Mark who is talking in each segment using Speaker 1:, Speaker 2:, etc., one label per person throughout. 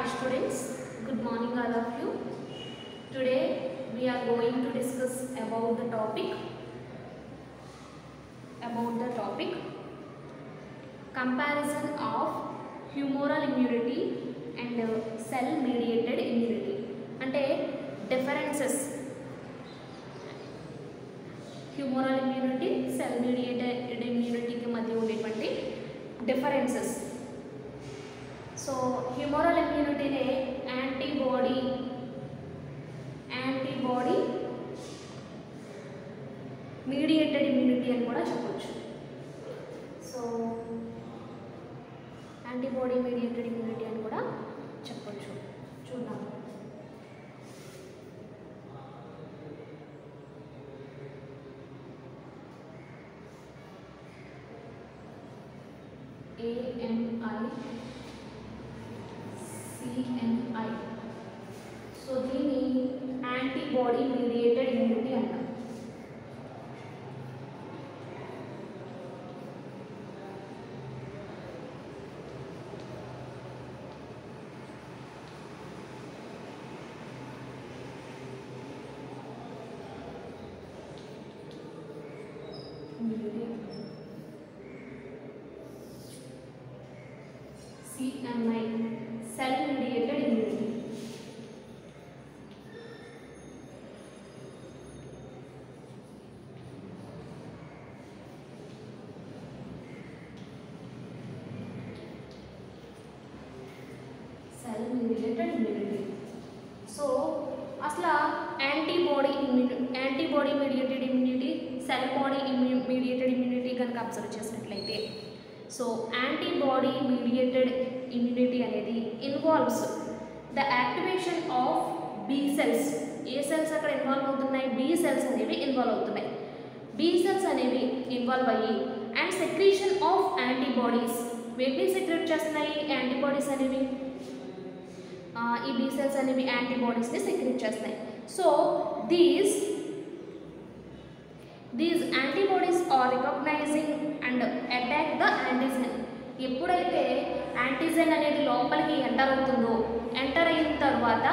Speaker 1: Hi students, good morning all of you. Today we are going to discuss about the topic comparison of humoral immunity and cell mediated immunity. అంటే differences humoral immunity cell mediated immunity కి మధ్య ఉండేటువంటి differences. So humoral ఇమ్యూనిటీనే antibody mediated immunity అని కూడా చెప్పొచ్చు. So antibody mediated immunity అని కూడా చెప్పొచ్చు. చూద్దాం. AMI సో దీన్ని యాంటీబాడీ మీడియేటెడ్ ఇమ్యూనిటీ అంటాం. CMI cell mediated immunity. Cell mediated immunity. So అసలు antibody mediated immunity cell body mediated immunity కనుక అబ్జర్వ్ చేసినట్లయితే సో యాంటీబాడీ మీడియేటెడ్ ఇమ్యూనిటీ అనేది involves the activation of B cells. ఏ cells అక్కడ involve అవుతున్నాయి? B cells అనేవి involve అవుతున్నాయి. B cells అనేవి ఇన్వాల్వ్ అయ్యి అండ్ సెక్రీషన్ ఆఫ్ యాంటీబాడీస్. వేటిని సెక్రెట్ చేస్తున్నాయి? యాంటీబాడీస్ అనేవి. ఈ బీ సెల్స్ అనేవి యాంటీబాడీస్ని సెక్రెట్ చేస్తున్నాయి. So these antibodies are recognizing and attack the antigen. ఎప్పుడైతే యాంటీజెన్ అనేది లోపలికి ఎంటర్ అవుతుందో, ఎంటర్ అయిన తర్వాత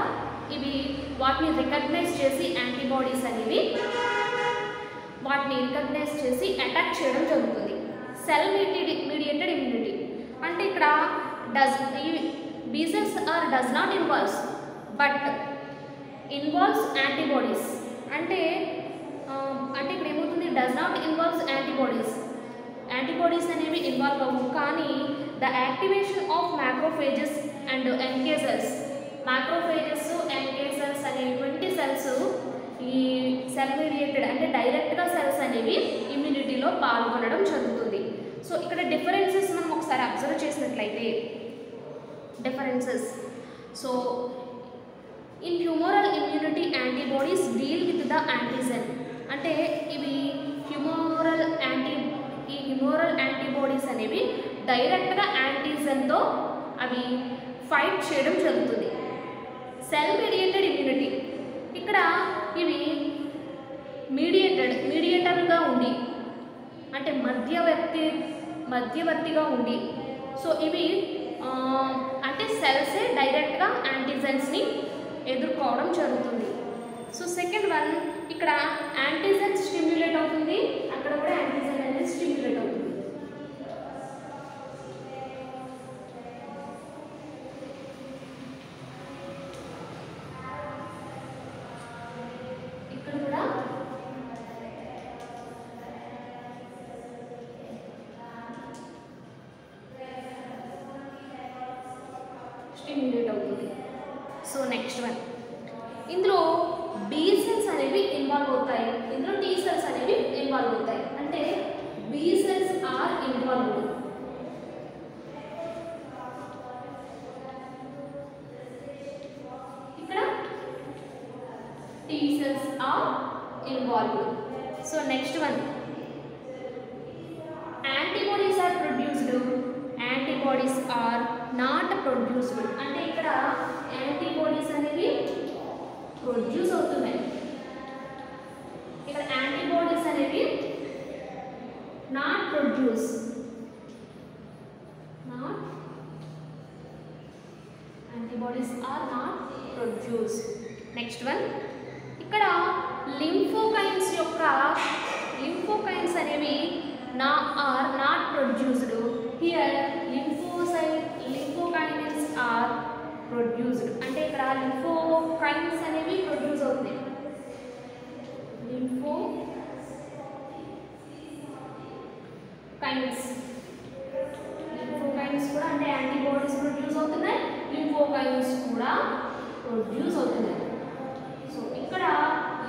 Speaker 1: ఇవి వాటిని రికగ్నైజ్ చేసి యాంటీబాడీస్ అనేవి వాటిని రికగ్నైజ్ చేసి అటాక్ చేయడం జరుగుతుంది. సెల్ మీడియేటెడ్ ఇమ్యూనిటీ అంటే ఇక్కడ be cells does not involves but involves antibodies. అంటే ఇక్కడ ఏమవుతుంది? డస్ నాట్ ఇన్వాల్వ్స్ యాంటీబాడీస్ అనేవి ఇన్వాల్వ్ అవ్వవు. కానీ the activation of macrophages and NK cells. Macrophages NK cells అనేటువంటి సెల్స్ ఈ సెల్ మీడియేటెడ్ అంటే డైరెక్ట్గా సెల్స్ అనేవి ఇమ్యూనిటీలో పాల్గొనడం జరుగుతుంది. సో ఇక్కడ డిఫరెన్సెస్ మనం ఒకసారి అబ్జర్వ్ చేసినట్లయితే so in humoral immunity antibodies deal with the antigen. అంటే ఇవి హ్యూమరల్ యాంటీబాడీస్ అనేవి డైరెక్ట్గా యాంటీజెన్తో అవి ఫైట్ చేయడం జరుగుతుంది. సెల్ మీడియేటెడ్ ఇమ్యూనిటీ ఇక్కడ ఇవి మీడియేటర్గా ఉండి అంటే మధ్యవర్తిగా ఉండి సో ఇవి అంటే సెల్సే డైరెక్ట్గా యాంటీజెన్స్ని ఎదుర్కోవడం జరుగుతుంది. సో సెకండ్ వన్ ఇక్కడ యాంటీజెన్ స్టిమ్యులేట్ అవుతుంది, అక్కడ కూడా యాంటీజెన్ అనేది స్టిమ్యులేట్ అవుతుంది. ఇక్కడ కూడా స్టిమ్యులేట్ అవుతుంది. సో నెక్స్ట్ వన్ ఇందులో బీ సెల్స్ అనేవి ఇన్వాల్వ్ అవుతాయి, ఇందులో టీ సెల్స్ అనేవి ఇన్వాల్వ్ అవుతాయి. అంటే బీ సెల్స్ ఆర్ ఇన్వాల్వ్డ్, ఇక్కడ T cells are involved. So next one antibodies are produced, antibodies are not produced. అంటే ఇక్కడ యాంటీబాడీస్ అనేవి ప్రొడ్యూస్ అవుతున్నాయి, ఇక్కడ యాంటీబాడీస్ అనేవి not produce. Antibodies antibodies are not produced. Next one, ఇక్కడ లింఫోకైన్స్ అనేవి are not produced. Here lymphokines are produced. అంటే ఇక్కడ లింఫోకైన్స్ అనేవి ప్రొడ్యూస్ అవుతాయి. లింఫోకైన్స్ కూడా అంటే యాంటీబాడీస్ ప్రొడ్యూస్ అవుతున్నాయి, లింఫోకైన్స్ కూడా ప్రొడ్యూస్ అవుతున్నాయి. సో ఇక్కడ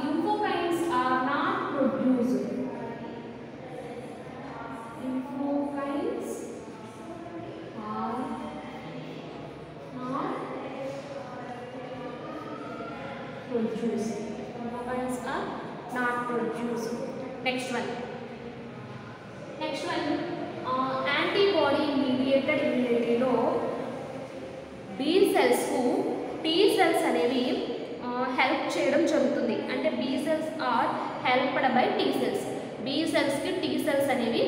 Speaker 1: lymphokines are not produced. Lymphokines are not produced. Lymphokines are not produced. Next one antibody mediated ఇమ్యూనిటీలో బి సెల్స్కు టీ సెల్స్ అనేవి హెల్ప్ చేయడం జరుగుతుంది. అంటే B cells are helped by T cells. B సెల్స్కి టీ సెల్స్ అనేవి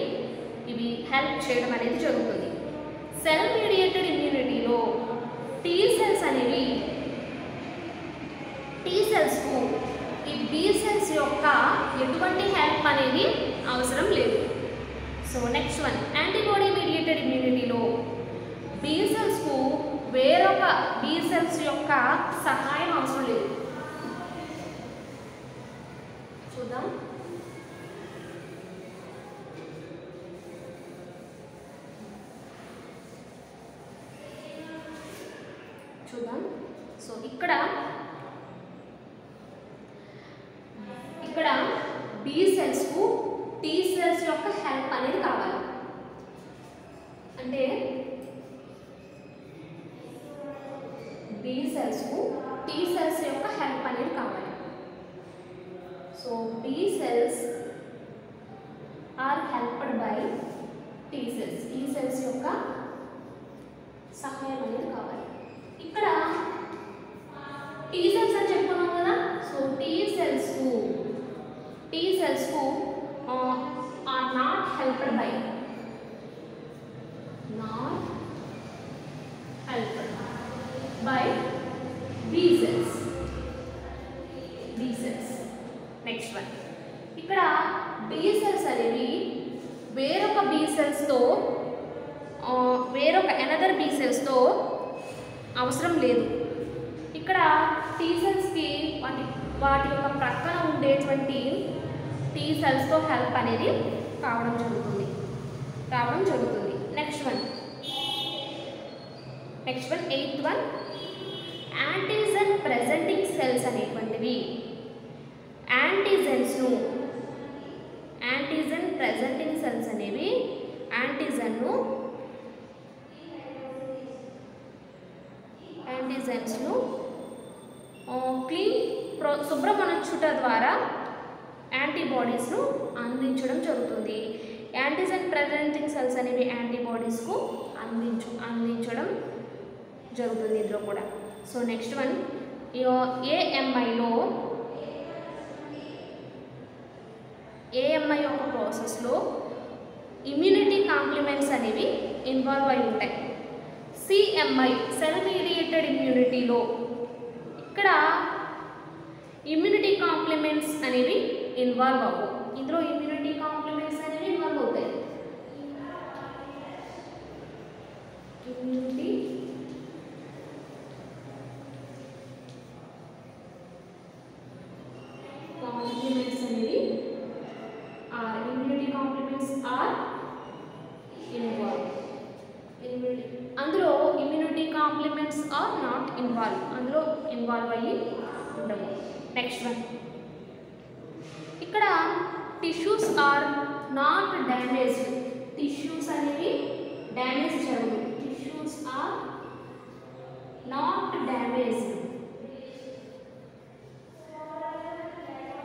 Speaker 1: ఇవి హెల్ప్ చేయడం అనేది జరుగుతుంది. సెల్ మీడియేటెడ్ ఇమ్యూనిటీలో టీ సెల్స్ అనేవి టీ సెల్స్కు ఈ బి సెల్స్ యొక్క ఎటువంటి హెల్ప్ అనేది అవసరం లేదు. So next one, antibody mediated ఇమ్యూనిటీలో బి సెల్స్కు వేరొక బి సెల్స్ యొక్క సహాయం అవసరం లేదు. చూద్దాం. సో ఇక్కడ బి సెల్స్కు టీ సెల్స్ యొక్క హెల్ప్ అనేది కావాలి. అంటే బి సెల్స్కు టీ సెల్స్ యొక్క హెల్ప్ అనేది కావాలి. So B cells are helped by T cells. T cells యొక్క సహాయం అనేది కావాలి. ఇక్కడ టీ సెల్స్ అని చెప్పుకున్నాం కదా. సో టీ సెల్స్కు are not helped by B cells. Next one, ఇక్కడ B cells అనేవి వేరొక B cells తో another B cells తో అవసరం లేదు. ఇక్కడ T cells కి వాటి యొక్క ప్రక్కన ఉండేటువంటి టీ సెల్స్తో హెల్ప్ అనేది రావడం జరుగుతుంది. Next one eighth one, antigen presenting cells అనేటువంటివి యాంటీజెన్ ప్రెజెంటింగ్ సెల్స్ అనేవి యాంటీజెన్ను శుభ్రమనచుట ద్వారా యాంటీబాడీస్ను అందించడం జరుగుతుంది. యాంటీజెన్ ప్రెజెంటింగ్ సెల్స్ అనేవి యాంటీబాడీస్కు అందించడం జరుగుతుంది ఇందులో కూడా. సో నెక్స్ట్ వన్, ఏఎంఐ యొక్క ప్రాసెస్లో ఇమ్యూనిటీ కాంప్లిమెంట్స్ అనేవి ఇన్వాల్వ్ అయి ఉంటాయి. సిఎంఐ సెల్ మీడియేటెడ్ ఇమ్యూనిటీలో ఇక్కడ ఇమ్యూనిటీ కాంప్లిమెంట్స్ అనేవి ఇన్వాల్వ్ అవ్వవు. ఇందులో ఇమ్యూనిటీ కాంప్లిమెంట్స్ అనేవి ఇన్వాల్వ్ అవుతాయి. ఇమ్యూనిటీ కాంప్లిమెంట్స్ అనేవి ఆర్ ఇన్వాల్వ్. అందులో immunity complements are not involve. అందులో ఇన్వాల్వ్ అయ్యి ఉండవు. నెక్స్ట్ వన్, ఇక్కడ tissues are not damaged. Tissues అనేవి డ్యామేజ్ జరగదు. టిష్యూస్ ఆర్ నాట్ డ్యామేజ్డ్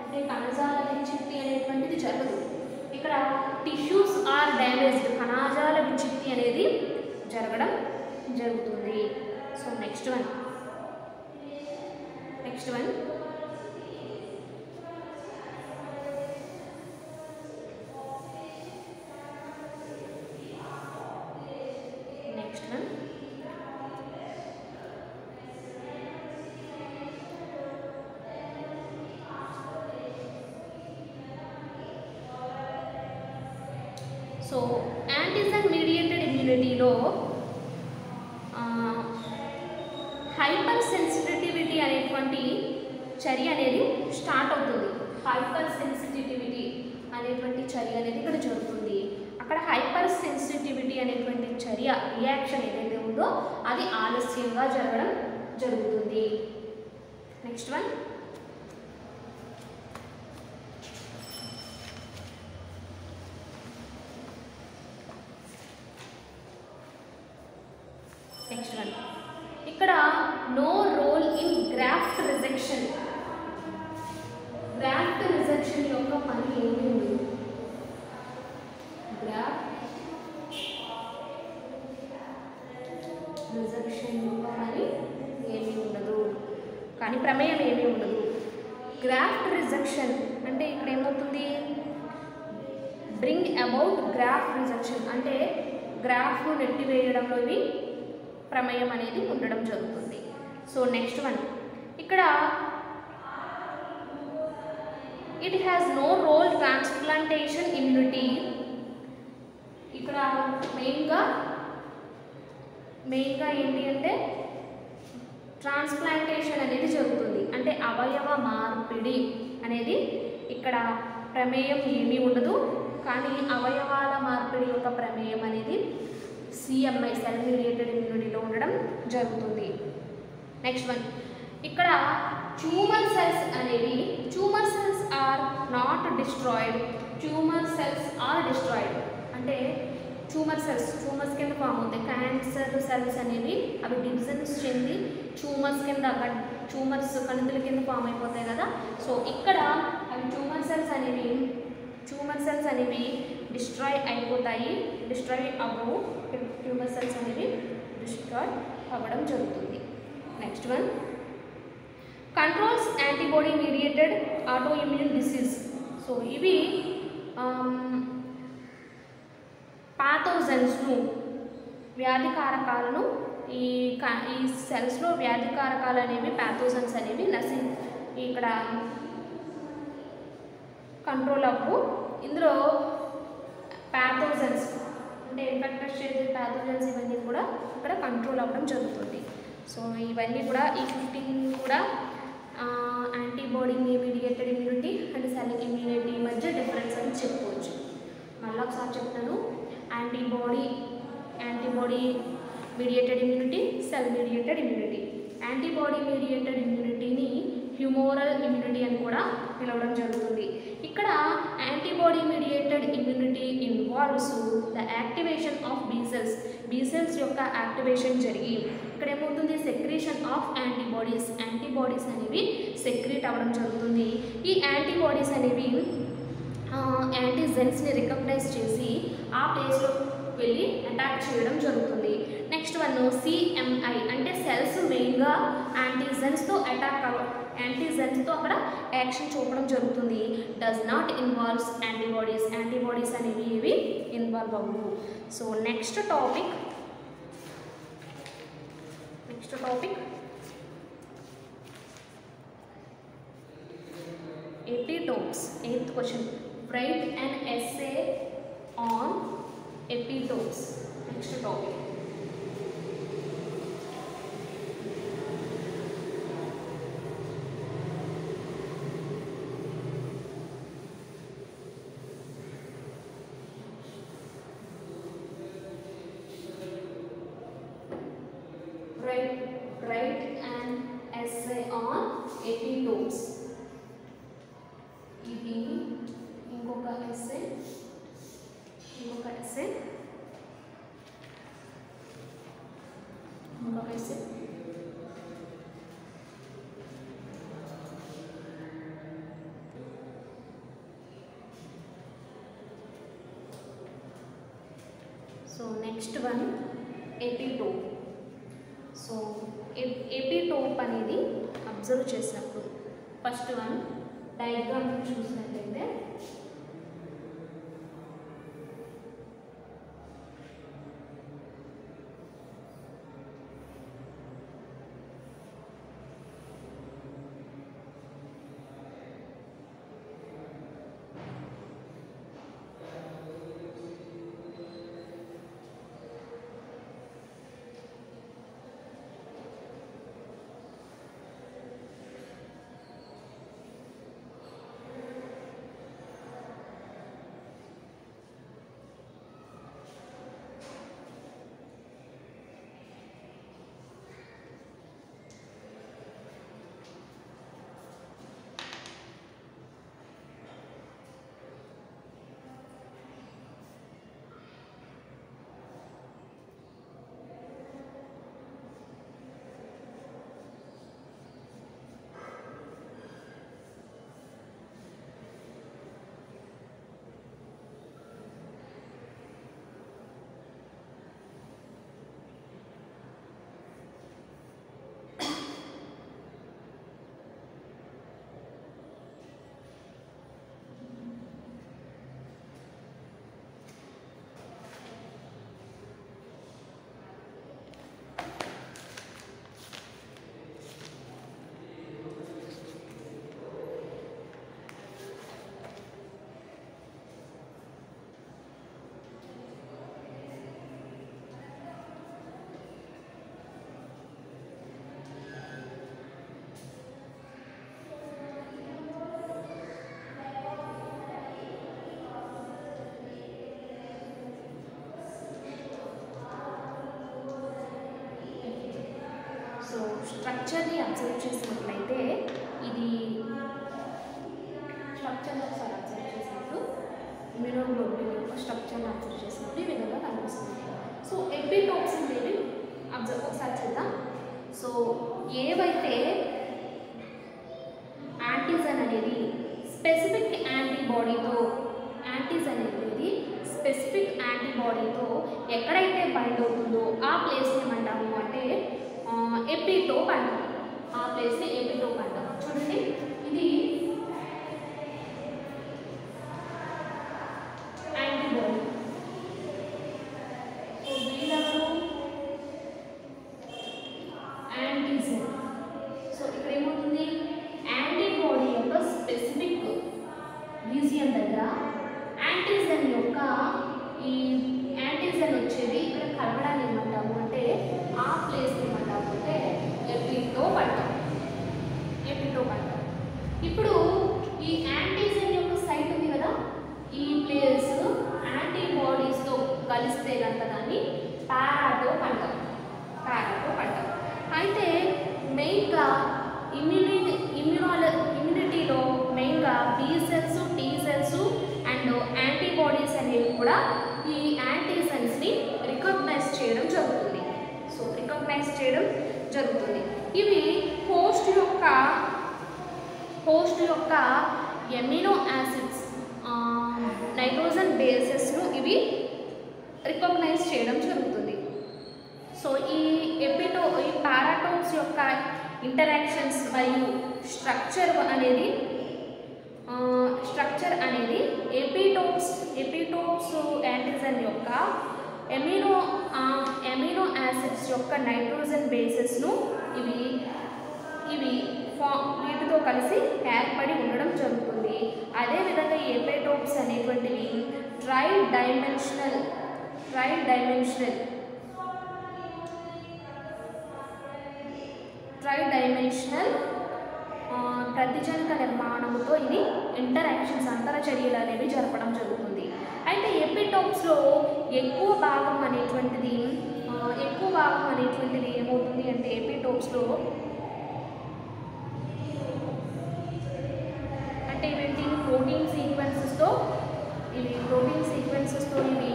Speaker 1: అంటే కణజాల విచ్ఛిత్తి అనేటువంటిది జరగదు. ఇక్కడ టిష్యూస్ ఆర్ డ్యామేజ్డ్, కణజాల విచ్ఛిత్తి అనేది జరగడం జరుగుతుంది. So next one so antigen mediated ఇమ్యూనిటీలో హైపర్ సెన్సిటివిటీ అనేటువంటి చర్య అనేది స్టార్ట్ అవుతుంది. హైపర్ సెన్సిటివిటీ అనేటువంటి చర్య అనేది ఇక్కడ జరుగుతుంది. అక్కడ హైపర్ సెన్సిటివిటీ అనేటువంటి చర్య రియాక్షన్ ఏదైతే ఉందో అది ఆలస్యంగా జరగడం జరుగుతుంది. నెక్స్ట్ వన్, ఇక్కడ no role in graft rejection. Graft rejection యొక్క పని ఏమి ఉంది? గ్రాఫ్ట్ రిజెక్షన్ యొక్క పని ఏమీ ఉండదు, కానీ ప్రమేయం ఏమీ ఉండదు. గ్రాఫ్ట్ రిజెక్షన్ అంటే ఇక్కడ ఏమవుతుంది? బ్రింగ్ అబౌట్ గ్రాఫ్ట్ రిజెక్షన్ అంటే గ్రాఫ్ను నెట్టివేయడంలో ఇవి ప్రమేయం అనేది ఉండడం జరుగుతుంది. సో నెక్స్ట్ వన్, ఇక్కడ it has no role transplantation immunity. ఇక్కడ మెయిన్గా ఏంటి అంటే ట్రాన్స్ప్లాంటేషన్ అనేది జరుగుతుంది, అంటే అవయవ మార్పిడి అనేది ఇక్కడ ప్రమేయం ఏమీ ఉండదు, కానీ అవయవాల మార్పిడి యొక్క ప్రమేయం అనేది సిఎంఐ సెల్ మీడియేటెడ్ ఇమ్యూనిటీలో ఉండడం జరుగుతుంది. నెక్స్ట్ వన్, ఇక్కడ ట్యూమర్ సెల్స్ అనేవి tumour cells are not destroyed. Tumour cells are destroyed అంటే ట్యూమర్స్ కింద ఫామ్ అవుతాయి. క్యాన్సర్ సెల్స్ అనేవి అవి డివిజన్స్ చెంది ట్యూమర్స్ కణితుల కింద ఫామ్ అయిపోతాయి కదా. సో ఇక్కడ అవి ట్యూమర్ సెల్స్ అనేవి డిస్ట్రాయ్ అయిపోతాయి. డిస్ట్రాయ్ అవ్వవు, ట్యూమర్ సెల్స్ అనేవి డిస్ట్రాయ్ అవ్వడం జరుగుతుంది. Next one, controls antibody mediated auto immune disease. So ఇవి పాథోజన్స్ను వ్యాధికారకాలను ఈ సెల్స్లో వ్యాధికారకాలు అనేవి పాథోజన్స్ అనేవి ఇక్కడ కంట్రోల్ అవ్వు. ఇందులో పాథోజన్స్ అంటే ఇన్ఫెక్టెడ్ చేసే పాథోజన్స్ ఇవన్నీ కూడా ఇక్కడ కంట్రోల్ అవ్వడం జరుగుతుంది. సో ఇవన్నీ కూడా ఈ 15 కూడా antibody mediated immunity and cell immunity మధ్య డిఫరెన్స్ అని చెప్పుకోవచ్చు. మళ్ళీ ఒకసారి చెప్తాను. Antibody mediated immunity, cell mediated immunity. Antibody mediated ఇమ్యూనిటీని హ్యూమోరల్ ఇమ్యూనిటీ అని కూడా పిలవడం జరుగుతుంది. ఇక్కడ antibody mediated immunity involves the activation of B cells యొక్క యాక్టివేషన్ జరిగి ఇక్కడ ఏమవుతుంది? సెక్రీషన్ ఆఫ్ యాంటీబాడీస్ అనేవి సెక్రీట్ అవ్వడం జరుగుతుంది. ఈ యాంటీబాడీస్ అనేవి యాంటీజెన్స్ని రికగ్నైజ్ చేసి ఆ ప్లేస్లో వెళ్ళి అటాక్ చేయడం జరుగుతుంది. నెక్స్ట్ వన్, సిఎంఐ అంటే సెల్స్ మెయిన్గా యాంటీజెన్స్తో అక్కడ యాక్షన్ చూపడం జరుగుతుంది. డస్ నాట్ ఇన్వాల్వ్స్ యాంటీబాడీస్ అనేవి ఇవి ఇన్వాల్వ్ అవ్వవు. So next topic epitopes. 8th question, write an essay on epitopes. Next topic, write an essay on epitopes. ఇది ఇంకొక essay so next one, epitope. So epitope అనేది observe చేసినప్పుడు first one diagram చూసినట్లయితే స్ట్రక్చర్ని observe చేసినట్లయితే ఇది స్ట్రక్చర్ని ఒకసారి observe చేసినప్పుడు immunoglobulin యొక్క స్ట్రక్చర్ని అబ్జర్వ్ చేసినప్పుడు ఈ విధంగా కనిపిస్తుంది. సో ఎపిటోప్స్ అనేవి ఒకసారి చూద్దాం. సో ఏవైతే యాంటీజన్ అనేది స్పెసిఫిక్ యాంటీబాడీతో ఎక్కడైతే బైండ్ అవుతుందో ఆ ప్లేస్ని ఏమంటాము అంటే ఎపిటోప్ అంటాం. ఆ ప్లేస్ని ఎపిటోప్ అంటాం. చూడండి, ఇది యాంటీబాడీ. సో వీళ్ళెవరు యాంటీజన్. సో ఇక్కడ ఏమవుతుంది, యాంటీబాడీ యొక్క స్పెసిఫిక్ రీజియన్ దగ్గర యాంటీజన్ యొక్క ఈ యాంటీజన్ వచ్చేది ఇక్కడ కలవడాన్ని ఏమంటాము అంటే ఆ ప్లేస్ ఏమంటాము అంటే ఎపిటోప్ అంటాం. ఇప్పుడు ఈ యాంటీజన్ యొక్క సైట్ ఉంది కదా, ఈ ప్లేస్ యాంటీబాడీస్తో కలిస్తే కనుక దాన్ని పారాటోప్ అంటాం. అయితే మెయిన్గా ఇమ్యూనిటీలో మెయిన్గా B cells, T cells and antibodies అనేవి కూడా ఈ యాంటీజన్స్ని రికగ్నైజ్ చేయడం జరుగుతుంది. ఇవి హోస్ట్ యొక్క ఎమినో యాసిడ్స్, నైట్రోజన్ బేసెస్ను ఇవి రికగ్నైజ్ చేయడం జరుగుతుంది. సో ఈ పారాటోప్స్ యొక్క ఇంటరాక్షన్స్ మరియు స్ట్రక్చర్ అనేది ఎపిటోప్స్ యాంటీజన్ యొక్క ఎమినో యాసిడ్స్ యొక్క నైట్రోజన్ బేసెస్ను ఇవి వీటితో కలిసి ఏర్పడి ఉండడం జరుగుతుంది. అదేవిధంగా ఈ ఎపిటోప్స్ అనేటువంటివి ట్రై డైమెన్షనల్ ప్రతిజనక నిర్మాణంతో ఇది ఇంటరాక్షన్స్ అంతరచర్యలు అనేవి జరపడం జరుగుతుంది. అయితే ఎపిటోప్స్లో ఎక్కువ భాగం అనేటువంటిది ఏమవుతుంది అంటే ఎపిటోప్స్లో అంటే ఇవేంటి ప్రోటీన్ సీక్వెన్సెస్తో ఇవి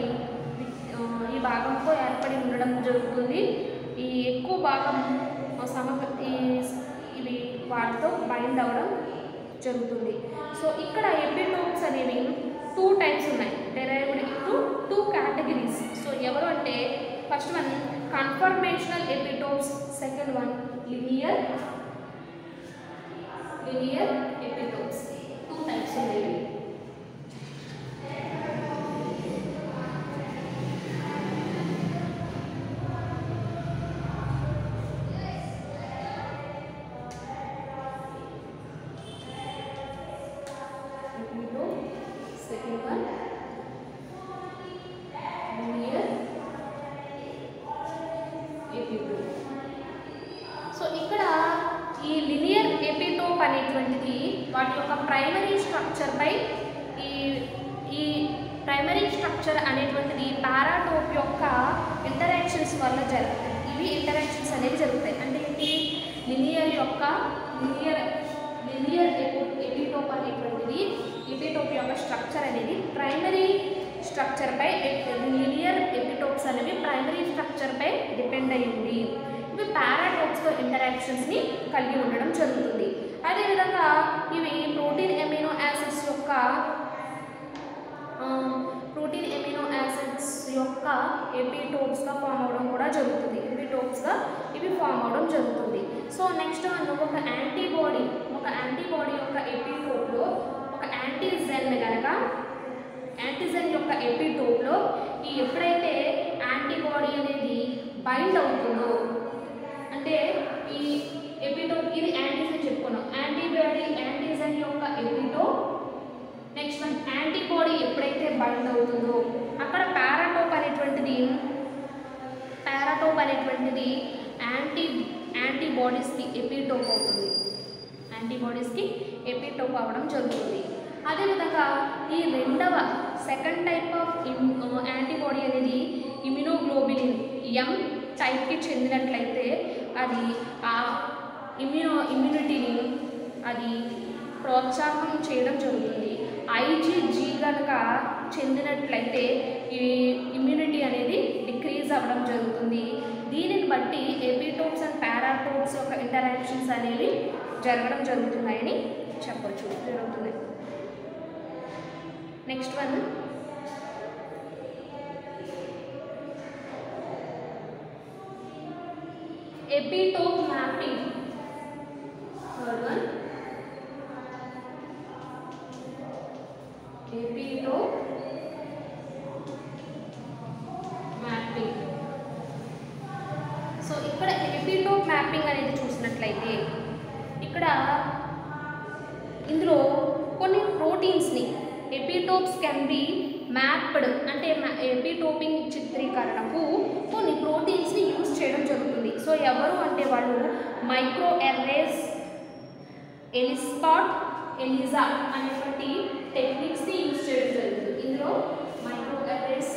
Speaker 1: ఈ భాగంతో ఏర్పడి ఉండడం జరుగుతుంది. ఈ ఎక్కువ భాగం ఇవి వాటితో బైండ్ అవ్వడం జరుగుతుంది. సో ఇక్కడ ఎపిటోప్స్ అనేవి 2 టైప్స్ ఉన్నాయి, డెరైవ్డ్ ఇంటూ 2 కేటగిరీస్. సో ఎవరు అంటే first one conformational epitopes, second one linear epitopes. 2 types ఉన్నాయి. సో ఇక్కడ ఈ లినియర్ ఎపిటోప్ అనేటువంటిది వాటి యొక్క ప్రైమరీ స్ట్రక్చర్ అనేటువంటిది పారాటోప్ యొక్క ఇంటరాక్షన్స్ వల్ల జరుగుతాయి. ఇవి ఇంటరాక్షన్స్ అనేవి జరుగుతాయి. అంటే ఏంటి, లినియర్ ఎపిటోప్ అనేటువంటిది ఎపిటోప్ యొక్క స్ట్రక్చర్ అనేది ప్రైమరీ స్ట్రక్చర్పై, లినియర్ ఎపిటోప్స్ అనేవి ప్రైమరీ స్ట్రక్చర్పై డిపెండ్ అయి ఉంది. ఇవి పారాటోప్స్తో ఇంటరాక్షన్స్ని కలిగి ఉండడం జరుగుతుంది. అదేవిధంగా ఇవి ప్రోటీన్ ఎమినో యాసిడ్స్ యొక్క ఎపిటోప్స్గా ఫామ్ అవడం కూడా జరుగుతుంది. ఇవి ఫామ్ అవడం జరుగుతుంది. సో నెక్స్ట్ ఒక యాంటీబాడీ యొక్క ఎపిటోప్లో ఒక యాంటీజన్ యొక్క ఎపిటోప్లో ఎప్పుడైతే యాంటీబాడీ అనేది బైండ్ అవుతుందో, అంటే ఈ ఎపిటోప్ ఇది యాంటీజన్ చెప్పుకున్నాం, యాంటీజన్ యొక్క ఎపిటోప్, నెక్స్ట్ వన్ యాంటీబాడీ ఎప్పుడైతే బైండ్ అవుతుందో అక్కడ పారాటోప్ అనేటువంటిది యాంటీబాడీస్కి ఎపిటోప్ అవుతుంది. ఎపిటోప్ అవ్వడం జరుగుతుంది. అదేవిధంగా ఈ సెకండ్ టైప్ ఆఫ్ యాంటీబాడీ అనేది ఇమ్యూనోగ్లోబులిన్ M టైప్కి చెందినట్లయితే అది ఇమ్యూనిటీని అది ప్రోత్సాహం చేయడం జరుగుతుంది. ఐజీజీ కనుక చెందినట్లయితే ఈ ఇమ్యూనిటీ అనేది డిక్రీజ్ అవ్వడం జరుగుతుంది. దీనిని బట్టి ఎపిటోప్స్ అండ్ పారాటోప్స్ యొక్క ఇంటరాక్షన్స్ అనేవి జరగడం జరుగుతున్నాయని చెప్పొచ్చు, జరుగుతున్నాయి. Next one epitope mapping. Third one, epitope mapping. So ఇక్కడ epitope mapping అనేది చూసినట్లయితే ఇక్కడ ఇందులో కొన్ని ప్రోటీన్స్ని ఎపిటోప్స్ కెన్ బి మ్యాప్డ్ అంటే ఎపిటోపింగ్ చిత్రీకరణకు కొన్ని ప్రోటీన్స్ని యూజ్ చేయడం జరుగుతుంది. సో ఎవరు అంటే వాళ్ళు మైక్రో ఎర్రేస్, ఎలిస్పాట్, ఎలిజా అనేటువంటి టెక్నిక్స్ని యూజ్ చేయడం జరుగుతుంది. ఇందులో మైక్రో ఎర్రేస్,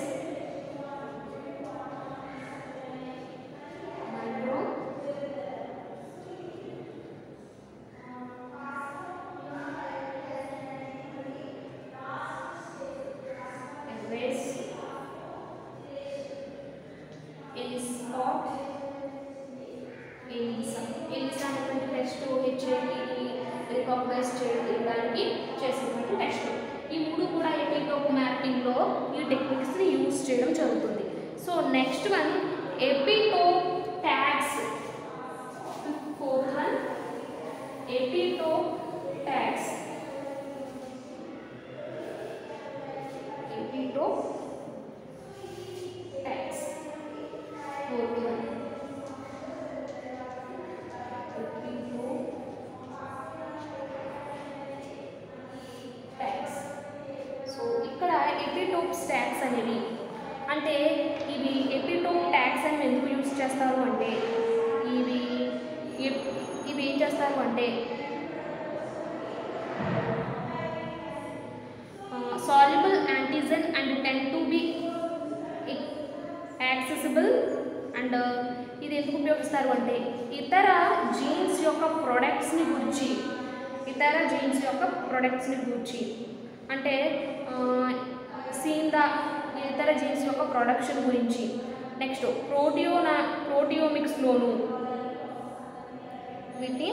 Speaker 1: రికాగ్నైజ్ చేయడానికి చేసేటువంటి టెస్ట్. ఈ మూడు కూడా ఎపిటోప్ మ్యాపింగ్లో ఈ టెక్నిక్స్ని యూజ్ చేయడం జరుగుతుంది. So next one epitope tags. Fourth one epitope tags. Epitope tags. Fourth one epitope tags అనేవి అంటే ఇవి ఎపిటోప్ ట్యాగ్స్ అని ఎందుకు యూజ్ చేస్తారు అంటే ఇవి ఏం చేస్తారు అంటే soluble antigen and tend to be accessible and ఇది ఎందుకు ఉపయోగిస్తారు అంటే ఇతర జీన్స్ యొక్క ప్రొడక్ట్స్ని గురించి అంటే ఇతర జీన్స్ యొక్క ప్రొడక్షన్ గురించి. నెక్స్ట్ ప్రోటియోమిక్స్లోను వీటి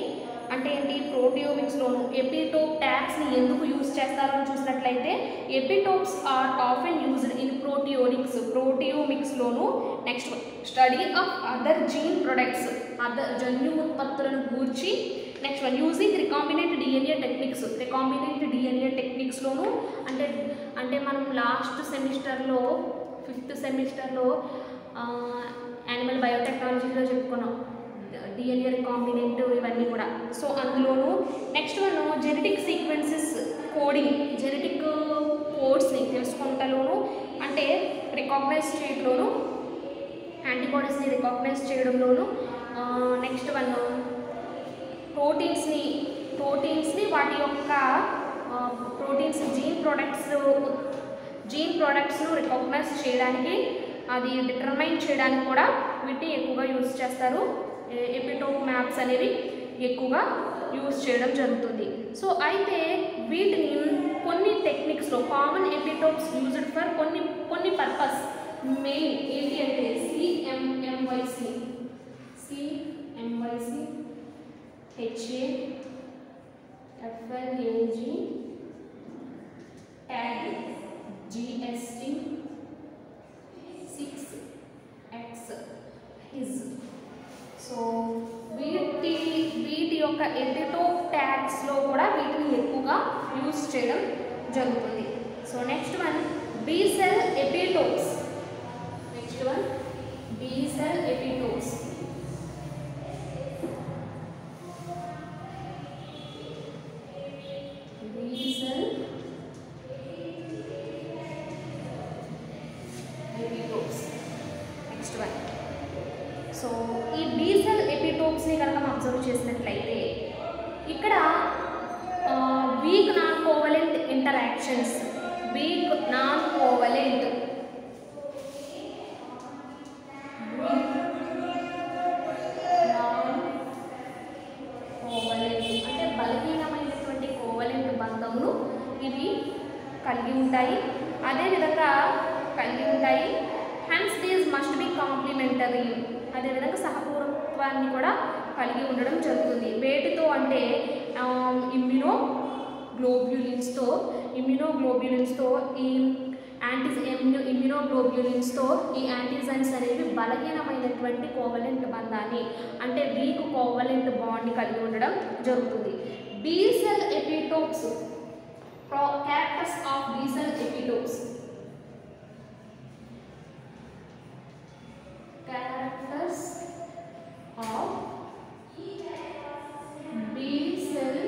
Speaker 1: అంటే ఏంటి ప్రోటియోమిక్స్లోను ఎపిటోప్ ట్యాగ్స్ని ఎందుకు యూజ్ చేస్తారని చూసినట్లయితే epitopes are often used in ప్రోటియోమిక్స్లోను. Next study of other gene products, other జన్యు ఉత్పత్తులను గూర్చి. Next one using recombinant DNA techniques. Recombinant DNA టెక్నిక్స్లోను అంటే మనం లాస్ట్ సెమిస్టర్లో 5th సెమిస్టర్లో యానిమల్ బయోటెక్నాలజీలో చెప్పుకున్నాం డిఎన్ఏ రికాంబినెంట్ ఇవన్నీ కూడా. సో అందులోను next one genetic sequences coding, genetic కోడ్స్ని తెలుసుకుంటలోను అంటే రికాగ్నైజ్ చేయడంలోను, యాంటీబాడీస్ని రికాగ్నైజ్ చేయడంలోను. నెక్స్ట్ వన్ ప్రోటీన్స్ని వాటి యొక్క ప్రోటీన్స్ జీన్ ప్రొడక్ట్స్ను రికాగ్నైజ్ చేయడానికి, అది డిటర్మైన్ చేయడానికి కూడా వీటిని ఎక్కువగా యూజ్ చేస్తారు. ఎపిటోప్ మ్యాప్స్ అనేవి ఎక్కువగా యూజ్ చేయడం జరుగుతుంది. సో అయితే వీటిని కొన్ని టెక్నిక్స్లో కామన్ ఎపిటోప్స్ యూజ్డ్ ఫర్ కొన్ని పర్పస్. మెయిన్ ఏంటి అంటే సిఎంవైసి, HAFLAG, tag, GST, 6X, HIS. So వీటి యొక్క ఎపిటోప్ ట్యాగ్స్లో కూడా వీటిని ఎక్కువగా యూజ్ చేయడం జరుగుతుంది. So next one B cell epitopes. Next one so ఈ బి సెల్ ఎపిటోప్స్ని కనుక మనం అబ్జర్వ్ చేసినట్లయితే ఇక్కడ వీక్ నాన్ కోవలెంట్ ఇంటరాక్షన్స్, ఇవి కలిగి ఉంటాయి, అదేవిధంగా కలిగి ఉంటాయి. Hence these must be complementary, అదేవిధంగా సహపూరకత్వాన్ని కూడా కలిగి ఉండడం జరుగుతుంది. వేటితో అంటే ఇమ్యునోగ్లోబ్యులిన్స్తో ఈ ఇమ్యునోగ్లోబ్యులిన్స్తో ఈ యాంటీజెన్స్ అనేవి బలహీనమైనటువంటి కోవలెంట్ బంధాన్ని అంటే వీక్ కోవలెంట్ బాండ్ని కలిగి ఉండడం జరుగుతుంది. B cell epitopes, characters of B cell epitopes. Characters of B cell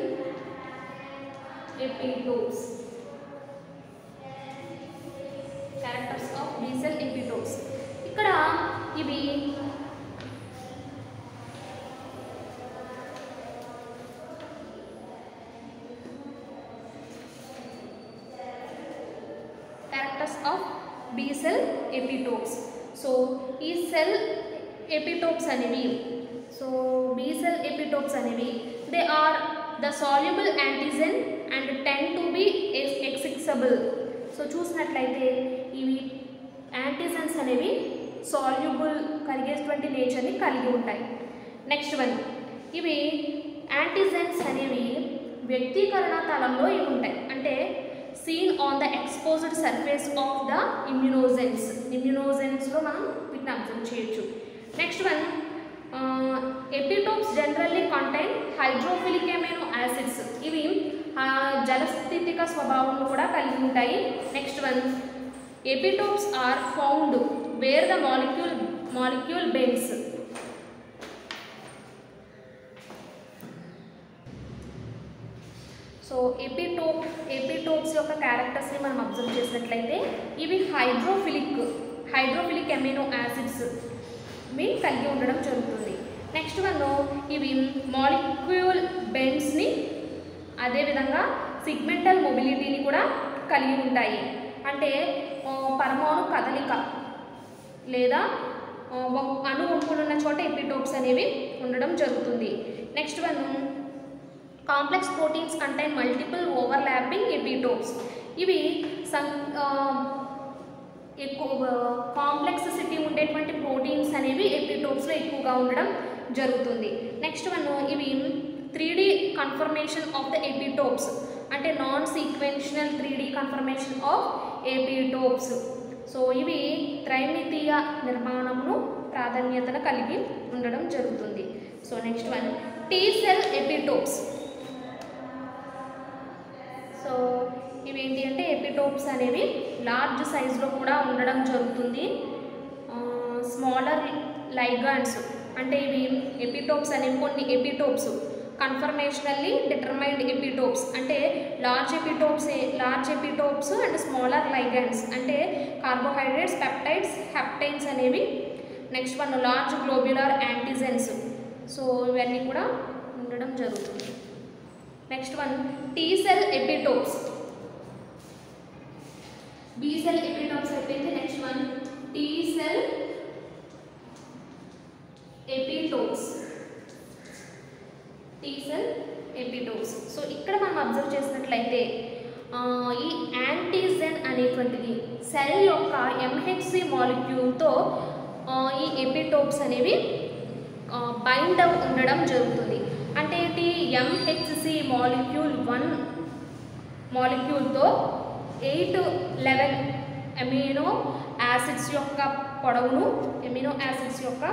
Speaker 1: epitopes. Characters of B cell epitopes. ఇక్కడ ఇవి characters of B cell epitopes. So ఈ సెల్ ఎపిటోప్స్ అనేవి బి సెల్ ఎపిటోప్స్ అనేవి they are the soluble antigen and tend to be accessible. So చూసినట్లయితే ఇవి antigens అనేవి soluble కరిగేటువంటి నేచర్ని కలిగి ఉంటాయి. నెక్స్ట్ వన్, ఇవి యాంటీజెన్స్ అనేవి వ్యక్తీకరణ తలంలో ఇవి ఉంటాయి, అంటే seen on the exposed surface of the immunogens లో మనం వీటిని అబ్జర్వ్ చేయొచ్చు. Next one, epitopes generally contain hydrophilic amino acids, ఇవి జలస్థితిక స్వభావం కూడా కలిగి ఉంటాయి. Next one, epitopes are found where the molecule bends. So epitopes యొక్క క్యారెక్టర్స్ని మనం అబ్జర్వ్ చేసినట్లయితే ఇవి హైడ్రోఫిలిక్ అమైనో యాసిడ్స్ మీ కలిగి ఉండడం జరుగుతుంది. నెక్స్ట్ వన్, ఇవి మాలిక్యూల్ బెండ్స్ని అదేవిధంగా సిగ్మెంటల్ మొబిలిటీని కూడా కలిగి ఉంటాయి, అంటే పరమాణు కదలిక లేదా అణు వంపులున్న చోట ఎపిటోప్స్ అనేవి ఉండడం జరుగుతుంది. Next one, complex proteins contain multiple overlapping epitopes, ఇవి ఎక్కువ కాంప్లెక్సిటీ ఉండేటువంటి ప్రోటీన్స్ అనేవి ఎపిటోప్స్లో ఎక్కువగా ఉండడం జరుగుతుంది. నెక్స్ట్ వన్, ఇవి 3D conformation of the epitopes, అంటే non sequential 3D conformation of epitopes. So ఇవి త్రైమితీయ నిర్మాణమును ప్రాధాన్యతను కలిగి ఉండడం జరుగుతుంది. So next one, T cell epitopes. So ఇవేంటి అంటే ఎపిటోప్స్ అనేవి లార్జ్ సైజులో కూడా ఉండడం జరుగుతుంది. స్మాలర్ లైగాండ్స్, అంటే ఇవి ఎపిటోప్స్ అనేవి కొన్ని ఎపిటోప్స్ కన్ఫర్మేషనల్లీ డిటర్మైన్డ్ ఎపిటోప్స్, అంటే large epitopes and smaller ligands, అంటే కార్బోహైడ్రేట్స్, పెప్టైడ్స్, హెప్టైన్స్ అనేవి. Next one, large globular antigens. So ఇవన్నీ కూడా ఉండడం జరుగుతుంది. Next one, T cell epitopes. B cell epitopes అయిపోయింది. Next one, T cell epitopes. So ఇక్కడ మనం అబ్జర్వ్ చేసినట్లయితే ఈ యాంటీజెన్ అనేటువంటిది సెల్ యొక్క ఎంహెచ్సి మాలిక్యూల్తో ఈ ఎపిటోప్స్ అనేవి బైండ్ ఉండడం జరుగుతుంది. అంటే ఏంటి, ఎంహెచ్సి మాలిక్యూల్ 1 మాలిక్యూల్తో 8-11 అమినో యాసిడ్స్ యొక్క పొడవును, అమినో యాసిడ్స్ యొక్క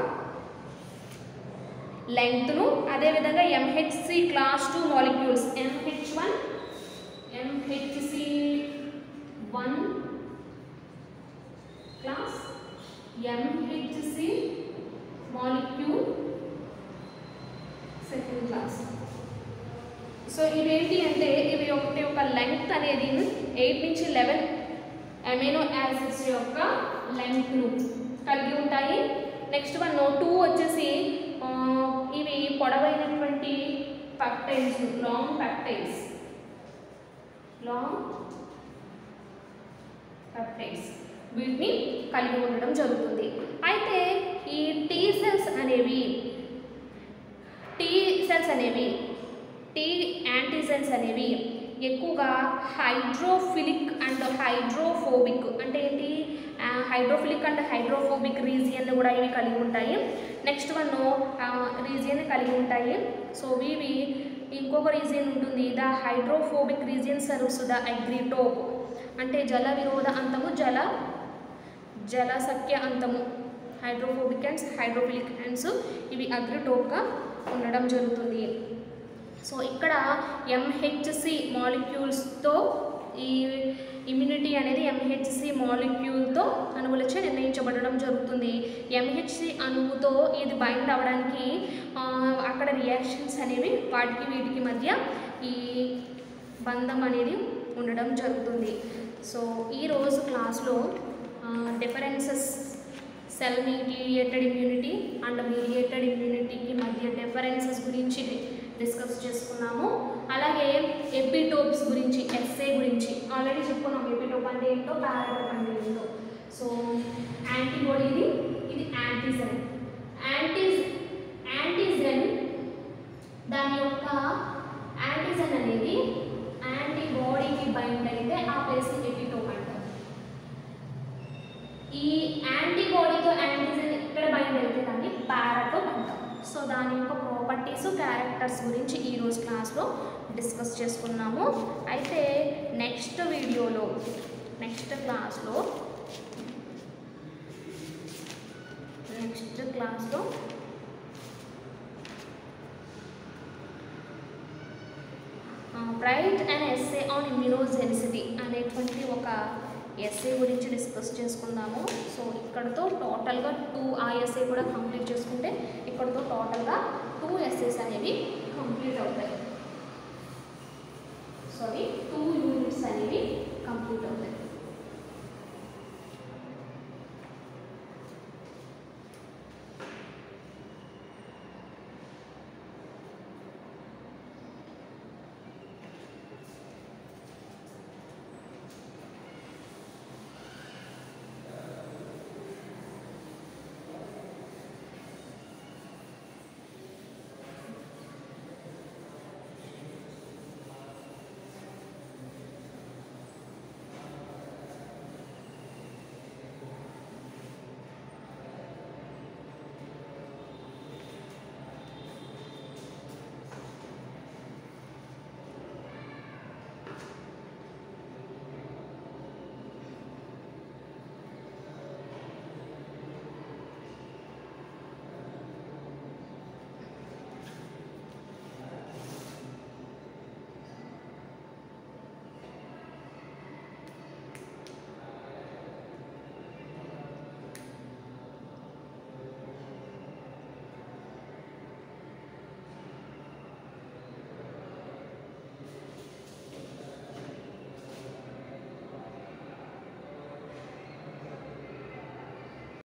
Speaker 1: లెంగ్త్ను, అదేవిధంగా MHC class 2 molecules MH1 MHC1 class, MHC molecule second class. So ఇవేంటి అంటే ఇవి ఒక లెంగ్త్ అనేది 8 నుంచి 11 అమినో యాసిడ్స్ యొక్క లెంగ్త్ను కలిగి ఉంటాయి. నెక్స్ట్ వన్ 2 వచ్చేసి ఇవి పొడవైనటువంటి పెప్టైడ్స్, లాంగ్ పెప్టైడ్స్ వీటిని కలిగి ఉండడం జరుగుతుంది. అయితే ఈ టీ సెల్స్ అనేవి టీ యాంటీజెన్స్ అనేవి ఎక్కువగా హైడ్రోఫిలిక్ అండ్ హైడ్రోఫోబిక్ అంటే ఏంటి, హైడ్రోఫిలిక్ అండ్ హైడ్రోఫోబిక్ రీజియన్ కూడా ఇవి కలిగి ఉంటాయి. నెక్స్ట్ వన్ రీజియన్ కలిగి ఉంటాయి. సో ఇవి ఇంకొక రీజియన్ ఉంటుంది, the hydrophobic region serves the agretope అంటే జల విరోధ అంతము, జలసఖ్య అంతము. హైడ్రోఫోబిక్ అండ్స్ హైడ్రోఫిలిక్ అండ్స్ ఇవి అగ్రిటోప్గా ఉండడం జరుగుతుంది. సో ఇక్కడ ఎంహెచ్సి మాలిక్యూల్స్తో ఈ ఇమ్యూనిటీ అనేది ఎంహెచ్సి మాలిక్యూల్తో అణువులచే నిర్ణయించబడడం జరుగుతుంది. ఎంహెచ్సి అణువుతో ఇది బైండ్ అవ్వడానికి అక్కడ రియాక్షన్స్ అనేవి వాటికి వీటికి మధ్య ఈ బంధం అనేది ఉండడం జరుగుతుంది. సో ఈరోజు క్లాస్లో differences cell mediated immunity and mediated ఇమ్యూనిటీకి మధ్య డిఫరెన్సెస్ గురించి డిస్కస్ చేసుకున్నాము. అలాగే ఎపిటోప్స్ గురించి, ఎస్ఏ గురించి ఆల్రెడీ చెప్పుకున్నాం. ఎపిటోప్ అంటే ఏంటో, పారాటోప్ అంటే ఏంటో. సో యాంటీబాడీ ఇది యాంటీజెన్. యాంటీజెన్ దాని యొక్క యాంటీజెన్ అనేది యాంటీబాడీకి బైండ్ అయితే ఆ ప్లేస్ ఎపిటోప్ అంటారు. ఈ యాంటీబాడీతో యాంటీజెన్ ఇక్కడ బైండ్ అయితే దాన్ని పారాటోప్ అంటాం. సో దాని యొక్క ప్రాపర్టీస్, క్యారెక్టర్స్ గురించి ఈరోజు క్లాస్లో డిస్కస్ చేసుకున్నాము. అయితే నెక్స్ట్ క్లాస్లో రైట్ అండ్ ఎస్సే ఆన్ ఇమ్యూనోజెనిసిటీ అనేటువంటి ఒక ఎస్ఏ గురించి డిస్కస్ చేసుకుందాము. సో ఇక్కడతో టోటల్గా 2 ఆ ఎస్ఏ కూడా కంప్లీట్ చేసుకుంటే ఇక్కడతో టోటల్గా 2 ఎస్ఏస్ అనేవి కంప్లీట్ అవుతాయి. 2